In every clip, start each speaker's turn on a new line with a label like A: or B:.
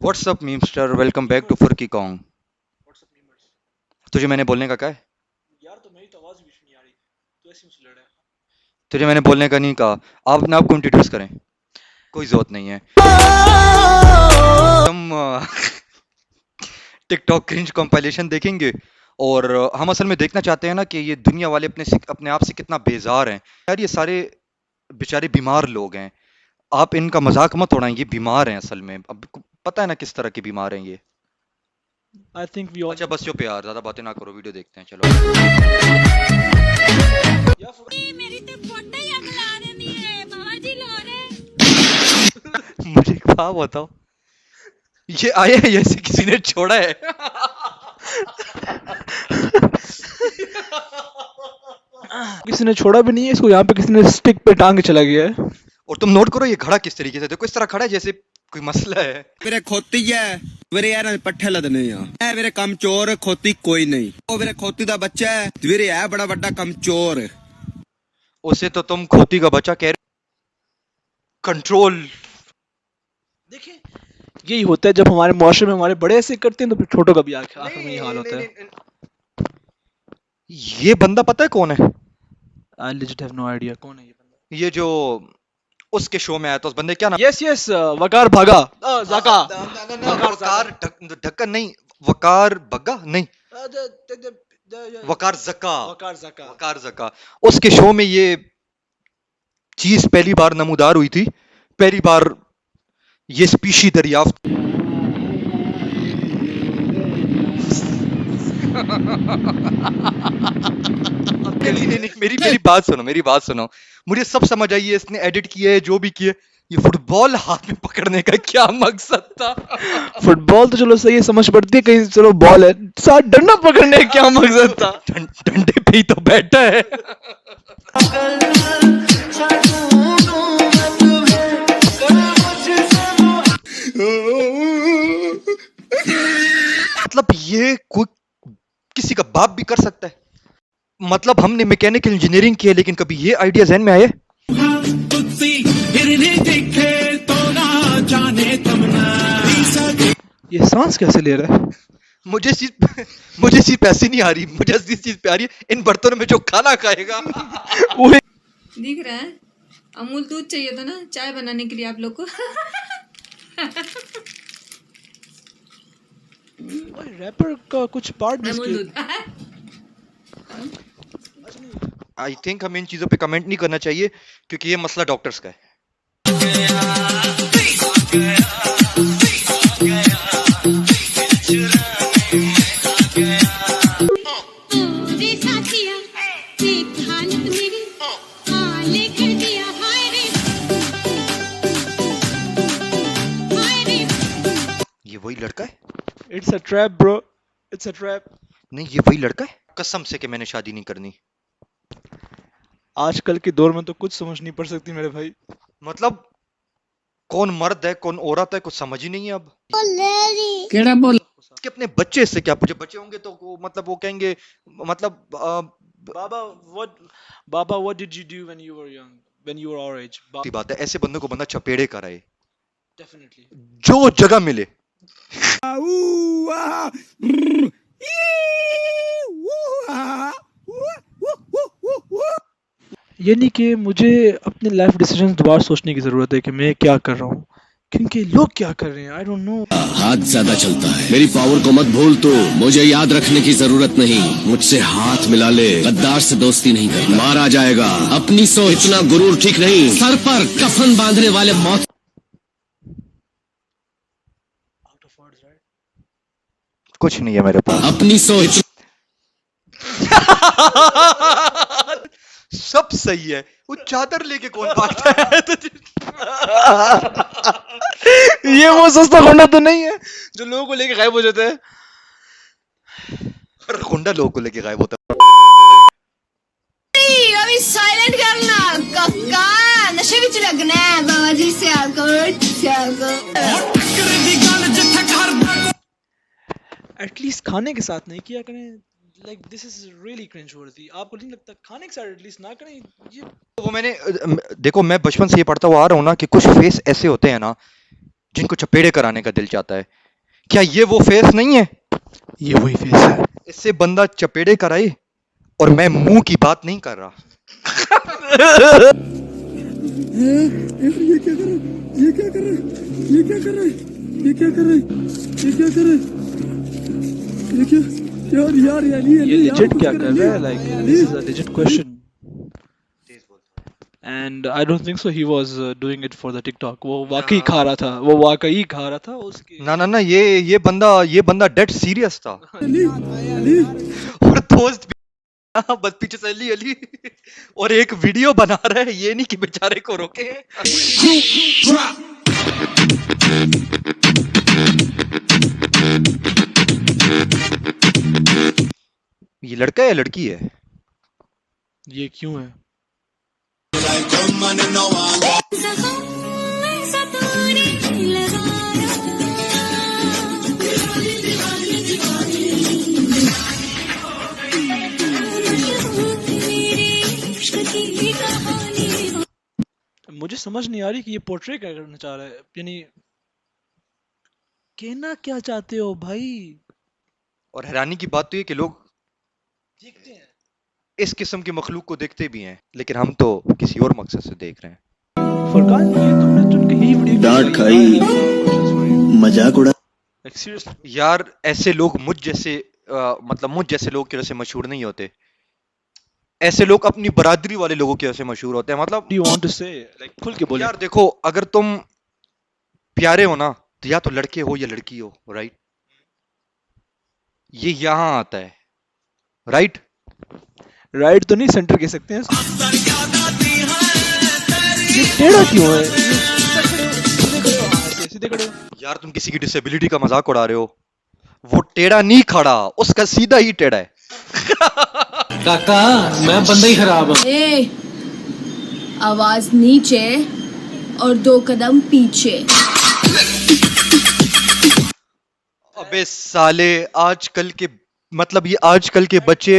A: WhatsApp memester welcome back to फुर्की कॉन्ग।
B: What's up memers.
A: तुझे मैंने बोलने का कहा है?
B: यार तो मेरी तो आवाज बीच में नहीं आ रही, तो ऐसे मुझसे लड़ रहा है।
A: तुझे मैंने बोलने का नहीं कहा। आप अपने आप को इंट्रोड्यूस करें। कोई जरूरत नहीं है। हम टिकटॉक क्रिंज कंपाइलेशन देखेंगे और हम असल में देखना चाहते हैं ना कि ये दुनिया वाले अपने आप से कितना बेजार हैं। यार ये सारे बेचारे बीमार लोग हैं। आप इनका मजाक मत उड़ाएं, ये बीमार हैं असल में। अब पता है ना किस तरह के बीमार हैं ये।
B: आई थिंक वी ऑल
A: अच्छा बस चुप यार, ज्यादा बातें ना करो, वीडियो देखते हैं चलो।
C: मेरी तो फोटो ही अगला रही है बाबा जी लो रे।
A: मुझे एक बात बताओ, ये आया है जैसे किसी ने छोड़ा है।
B: किसी ने छोड़ा भी नहीं है इसको, यहाँ पे किसी ने स्टिक पे टांग के चला गया है।
A: और तुम नोट करो ये खड़ा किस तरीके से, देखो इस तरह खड़ा है जैसे कोई मसला है।
D: ਵੀਰੇ ਖੋਤੀ ਹੈ ਵੀਰੇ ਯਾਰ ਪੱਠੇ ਲੱਦਨੇ ਆ ਐ ਵੀਰੇ ਕਮਚੋਰ ਖੋਤੀ ਕੋਈ ਨਹੀਂ ਉਹ ਵੀਰੇ ਖੋਤੀ ਦਾ ਬੱਚਾ ਹੈ ਵੀਰੇ ਐ ਬੜਾ ਵੱਡਾ ਕਮਚੋਰ
A: उसे तो तुम खोती का बच्चा कह रहे। कंट्रोल।
B: देखिए यही होता है जब हमारे मुआशरे में हमारे बड़े ऐसे करते हैं तो फिर छोटों का भी आखिर में यही हाल होता है।
A: ये बंदा पता है कौन है?
B: आई लिजिट हैव नो आइडिया कौन है ये बंदा।
A: ये जो उसके शो में आया था, उस बंदे क्या नाम?
B: यस यस वकार भागा जाका
A: वकार ढक्कन नहीं, वकार बग्गा नहीं, वकार जका।
B: वकार जाका।
A: वकार जका। उसके शो में ये चीज पहली बार नमूदार हुई थी, पहली बार ये स्पीशी दरियाफ्त। नहीं नहीं नहीं, मेरी मेरी बात सुनो, मेरी बात सुनो। मुझे सब समझ आई है, इसने एडिट किया है जो भी किया। ये फुटबॉल हाथ में पकड़ने का क्या मकसद था?
B: फुटबॉल तो चलो सही है, समझ पड़ती है कहीं चलो बॉल है, साथ डंडा पकड़ने का क्या मकसद था?
A: डंडे पे ही तो बैठा है। मतलब ये कोई किसी का बाप भी कर सकता है। मतलब हमने मैकेनिकल इंजीनियरिंग की है, लेकिन कभी ये आइडिया जहन में आया?
B: ये सांस कैसे ले रहा है?
A: मुझे चीज पैसे नहीं आ रही, मुझे असली चीज पे आ रही है, इन बर्तनों में जो खाना खाएगा।
C: दिख रहा है अमूल दूध चाहिए था ना चाय बनाने के लिए आप लोग को।
B: रैपर का कुछ पार्ट भी
C: अमूल
B: इसके
C: दूध।
A: आई थिंक हमें इन चीजों पे कमेंट नहीं करना चाहिए, क्योंकि ये मसला डॉक्टर्स का है।
C: रे साथिया देख हालत मेरी हाले कर दिया हाय रे हाय रे।
A: ये वही लड़का है?
B: It's a trap bro, it's a trap.
A: नहीं ये वही लड़का है, कसम से कि मैंने शादी नहीं करनी।
B: आजकल के दौर में तो कुछ समझ नहीं पड़ सकती मेरे भाई।
A: मतलब कौन मर्द है कौन औरत है कुछ समझ ही नहीं है अब।
D: ਕਿਹੜਾ ਬੋਲ
A: कि अपने बच्चे से क्या पूछे, बच्चे होंगे तो मतलब वो कहेंगे, मतलब
B: बाबा what did you do when you were young, when you were our age?
A: की बात है, ऐसे बंदों को बंदा चपेड़े कराए
B: डेफिनेटली।
A: जो जगह मिले।
B: यानी कि मुझे अपने लाइफ डिसीजंस दोबारा सोचने की जरूरत है कि मैं क्या कर रहा हूँ, क्योंकि लोग क्या कर रहे हैं आई डोंट नो।
D: हाथ ज्यादा चलता है मेरी पावर को मत भूल तू मुझे याद रखने की जरूरत नहीं मुझसे हाथ मिला ले गद्दार से दोस्ती नहीं करता मारा जाएगा अपनी सोच इतना गुरूर ठीक नहीं सर पर कफन बांधने वाले मौत
B: आउट ऑफ वर्ड्स राइट।
A: कुछ नहीं है मेरे पास।
D: अपनी सोच
A: सब सही है, वो चादर लेके कौन भागता है?
B: ये वो सस्ता होंडा तो नहीं है जो लोगों को लेके गायब हो जाता है?
A: हर गुंडा लोगों को लेके गायब होता है।
C: अभी साइलेंट करना कक्का नशे विच लगना है बाबा जी सियाल को
B: एटलीस्ट खाने के साथ नहीं किया करें। Like this is really cringe वर्दी। आपको नहीं लगता खाने के साथ एटलीस्ट ना करें ये?
A: वो मैंने देखो मैं बचपन से ये पढ़ता हुआ आ रहा हूँ ना कि कुछ फेस ऐसे होते हैं ना जिनको चपेड़े कराने का दिल चाहता है। क्या ये वो फेस नहीं है?
B: ये वही फेस है।
A: इससे बंदा चपेड़े कराए, और मैं मुंह की बात नहीं कर रहा।
B: ये legit क्या कर रहा है? Like this is a legit question. And I don't think so he was doing it for the TikTok. वो वाकई खा रहा था, वो वाकई खा रहा था उसके।
A: ना ना ना, ये बंदा डेड सीरियस था। और दोस्त भी हाँ, बस पीछे से अली अली और एक वीडियो बना रहा है, ये नहीं कि बेचारे को रोके। ये लड़का है या लड़की है?
B: ये क्यों है? मुझे समझ नहीं आ रही कि ये पोर्ट्रे क्या करना चाह रहा है, यानी कहना क्या चाहते हो भाई?
A: और हैरानी की बात तो ये कि लोग
B: देखते हैं।
A: इस किस्म की मखलूक को देखते भी हैं, लेकिन हम तो किसी और मकसद से देख रहे हैं।
B: फरकान, ये तुमने तो कहीं वीडियो
E: डांट खाई, मजाक उड़ा।
B: Like seriously,
A: यार ऐसे लोग मुझ जैसे मतलब मुझ जैसे लोग की वजह से मशहूर नहीं होते। ऐसे लोग अपनी बरादरी वाले लोगों की वजह से मशहूर होते हैं। मतलब
B: what do you want to say? Like खुल के बोले।
A: यार देखो, अगर तुम प्यारे हो ना, तो या तो लड़के हो या लड़की हो, राइट? ये यहां आता है, राइट?
B: राइट तो नहीं, सेंटर कह सकते हैं। ये टेढ़ा क्यों है? सीधे खड़े हो, हाँ, ऐसे सीधे खड़े हो।
A: यार तुम किसी की डिसेबिलिटी का मजाक उड़ा रहे हो। वो टेढ़ा नहीं खड़ा, उसका सीधा ही टेढ़ा है।
E: काका मैं बंदा ही खराब हूँ।
F: ए, आवाज नीचे और 2 कदम पीछे।
A: अबे साले, आजकल के मतलब ये आजकल के बच्चे।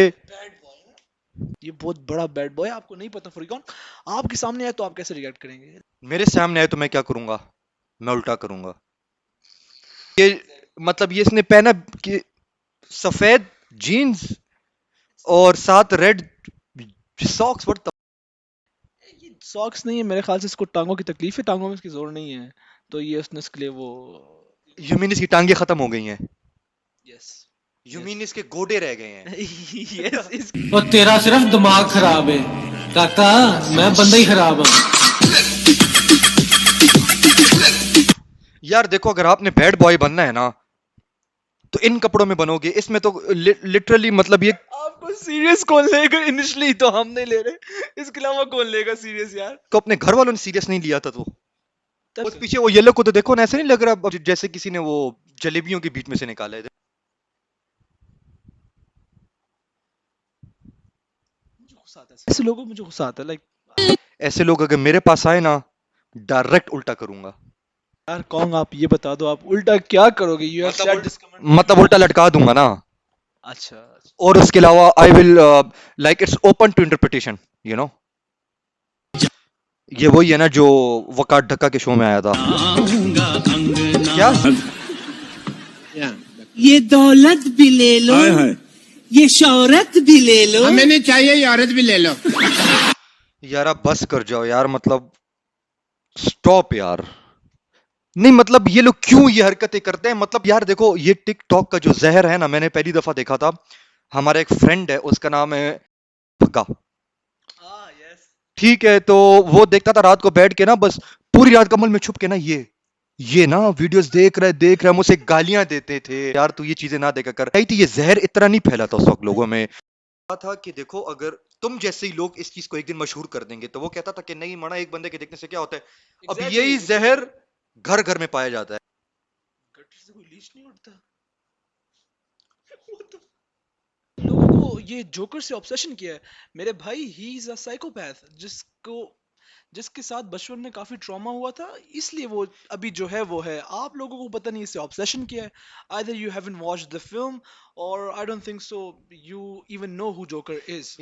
B: ये बहुत बड़ा बैड बॉय, आपको नहीं पता फरकान। आपके सामने आए तो आप कैसे रिएक्ट करेंगे?
A: मेरे सामने आए तो मैं क्या करूंगा? मैं उल्टा करूंगा। ये मतलब ये इसने पहना कि सफेद जीन्स और साथ रेड सॉक्स। व्हाट द
B: ये सॉक्स नहीं है, मेरे ख्याल से इसको टांगों की तकलीफ है, टांगों में इसकी जोर नहीं है, तो ये उसने इसके लिए वो।
A: यू मीन इसकी टांगे खत्म हो गई हैं?
B: यस
A: यू मीन इसके गोडे रह गए हैं?
B: यस
E: और तेरा सिर्फ दिमाग खराब है काका, मैं बंदा ही खराब हूँ।
A: यार देखो, अगर आपने बैड बॉय बनना है ना, तो इन कपड़ों में बनोगे। इसमें तो लिटरली मतलब ये
B: आपको सीरियस कौन लेगा? इनिशियली तो हम नहीं ले रहे, इसके अलावा कौन लेगा सीरियस यार?
A: को अपने घर वालों ने सीरियस नहीं लिया था। तो
B: तब
A: उस पीछे वो येलो को तो देखो ना, ऐसे नहीं लग रहा जैसे किसी ने वो जलेबियों के बीच में से निकाला है।
B: मुझे गुस्सा आता है ऐसे लोगों को, मुझे गुस्सा आता है। लाइक
A: ऐसे लोग अगर मेरे पास आए ना, डायरेक्ट उल्टा करूंगा।
B: यार कौन, आप ये बता दो, आप उल्टा क्या करोगे? You have said this comment.
A: मतलब उल्टा लटका दूंगा ना।
B: अच्छा
A: और उसके अलावा I will like it's open to interpretation, you know. ये वही है ना जो वकाट ढक्का के शो में आया था। क्या?
G: ये दौलत भी ले लो, ये शौहरत भी ले लो,
H: हमें नहीं चाहिए, ये औरत भी ले लो।
A: यार आप बस कर जाओ यार, मतलब स्टॉप यार। नहीं मतलब ये लोग क्यों ये हरकतें करते हैं? मतलब यार देखो, ये टिकटॉक का जो जहर है ना, मैंने पहली दफा देखा था। हमारा एक फ्रेंड है, उसका नाम है भग्गा। ठीक है, तो वो देखता था रात को बैठ के ना, बस पूरी रात कमल में छुप के ना ये ना वीडियोस देख रहे मुझसे गालियां देते थे। यार तू ये चीजें ना देखा कर। नहीं थी, ये जहर इतना नहीं फैला था उस वक्त लोगों में। कहा था कि देखो, अगर तुम जैसे ही लोग इस चीज को एक दिन मशहूर कर देंगे, तो वो कहता था कि नहीं मना, एक बंदे के देखने से क्या होता है। अब यही जहर घर घर में पाया जाता है।
B: गटर से कोई लीच नहीं उड़ता। What the- लोगों को ये जोकर से ऑब्सेशन किया है मेरे भाई। ही इज अ साइकोपैथ, जिसके साथ बचपन में काफी ट्रॉमा हुआ था, इसलिए वो अभी जो है वो है। आप लोगों को पता नहीं इससे ऑब्सेशन किया है। Either you haven't watched the film और I don't think so you even know who Joker is.